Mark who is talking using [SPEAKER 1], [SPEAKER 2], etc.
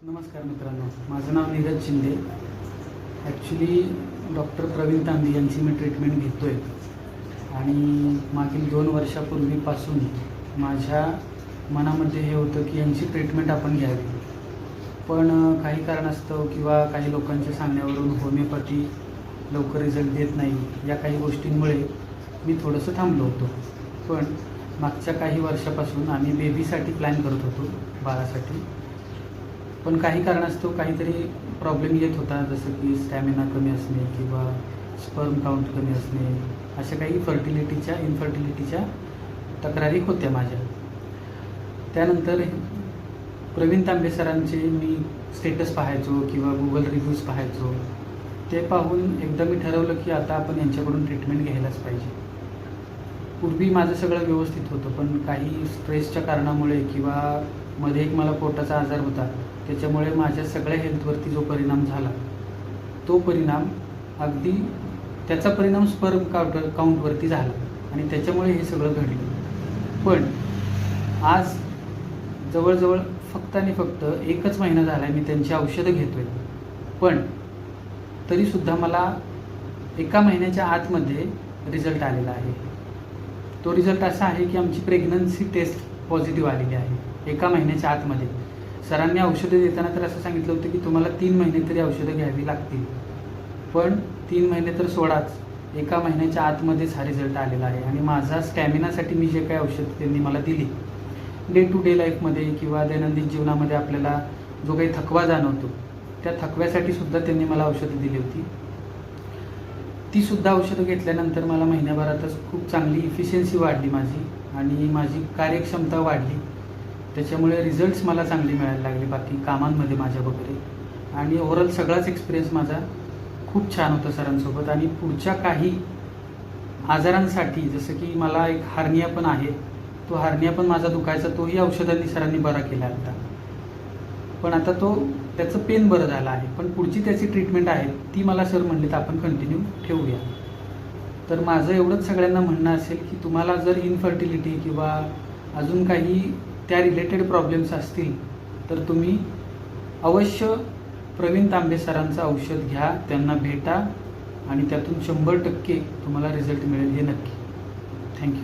[SPEAKER 1] नमस्कार मित्रांनो, माझं नाव नीरज शिंदे. ॲक्च्युली डॉक्टर प्रवीण तांबे यांची मी ट्रीटमेंट घेतो आहे आणि मागील 2 वर्षापूर्वीपासून माझ्या मनामध्ये हे होतं की यांची ट्रीटमेंट आपण घ्यावी. पण काही कारणास्तव किंवा काही लोकांच्या सांगण्यावरून होमिओपॅथी लवकर रिझल्ट देत नाही, या काही गोष्टींमुळे मी थोडंसं थांबलो होतो. पण मागच्या काही वर्षापासून आम्ही बेबीसाठी प्लॅन करत होतो, बाळासाठी. पण काही कारणास्तव काहीतरी प्रॉब्लेम येत होता, जसं की स्टॅमिना कमी असणे किंवा स्पर्म काउंट कमी असणे, अशा काही इन्फर्टिलिटीच्या तक्रारी होत्या माझ्या. त्यानंतर प्रवीण तांबे सरांचे मी स्टेटस पाहायचो किंवा गुगल रिव्ह्यूज पाहायचो. ते पाहून एकदा मी ठरवलं की आता आपण यांच्याकडून ट्रीटमेंट घ्यायलाच पाहिजे. पूर्वी माझं सगळं व्यवस्थित होतं, पण काही स्ट्रेसच्या कारणामुळे किंवा मध्ये एक मला पोटाचा आजार होता, त्याच्यामुळे माझ्या सगळ्या हेल्थवरती जो परिणाम झाला, तो परिणाम त्याचा परिणाम स्पर्म काउंटवरती झाला आणि त्याच्यामुळे हे सगळं घडलं. पण आज जवळजवळ फक्त 1च महिना झाला आहे मी त्यांची औषधं घेतो आहे. पण तरीसुद्धा मला 1 महिन्याच्या आतमध्ये रिझल्ट आलेला आहे. तो रिझल्ट असा आहे की आमची प्रेग्नन्सी टेस्ट पॉझिटिव्ह आलेली आहे 1 महिन्याच्या आतमध्ये. सरांनी औषधं देताना तर असं सांगितलं होतं की तुम्हाला 3 महिने तरी औषधं घ्यावी लागतील, पण 3 महिने तर सोडाच, 1 महिन्याच्या आतमध्येच हा रिझल्ट आलेला आहे. आणि माझा स्टॅमिनासाठी मी जे काही औषधं त्यांनी मला दिली, डे टू डे लाईफमध्ये किंवा दैनंदिन जीवनामध्ये आपल्याला जो काही थकवा जाणवतो, त्या थकव्यासाठी सुद्धा त्यांनी मला औषधं दिली होती. ती सुद्धा औषधं घेतल्यानंतर मला महिन्याभरातच खूप चांगली इफिशियन्सी वाढली माझी आणि माझी कार्यक्षमता वाढली. त्याच्यामुळे रिझल्ट्स मला चांगले मिळायला लागले बाकी कामांमध्ये माझ्या वगैरे. आणि ओव्हरऑल सगळाच एक्सपिरियन्स माझा खूप छान होता सरांसोबत. आणि पुढच्या काही आजारांसाठी, जसं की मला एक हार्निया पण आहे, तो हार्निया पण माझा दुखायचा, तोही औषधांनी सरांनी बरा केला होता. पण आता त्याचं पेन बरं झालं आहे. पण पुढची त्याची ट्रीटमेंट आहे ती मला सर म्हणले तर आपण कंटिन्यू ठेवूया. तर माझं एवढंच सगळ्यांना म्हणणं असेल की तुम्हाला जर इन्फर्टिलिटी किंवा अजून काही त्या रिलेटेड प्रॉब्लेम्स असतील तर तुम्ही अवश्य प्रवीण तांबे सरांचं औषध घ्या, त्यांना भेटा आणि त्यातून 100% तुम्हाला रिझल्ट मिळेल, हे नक्की. थँक्यू.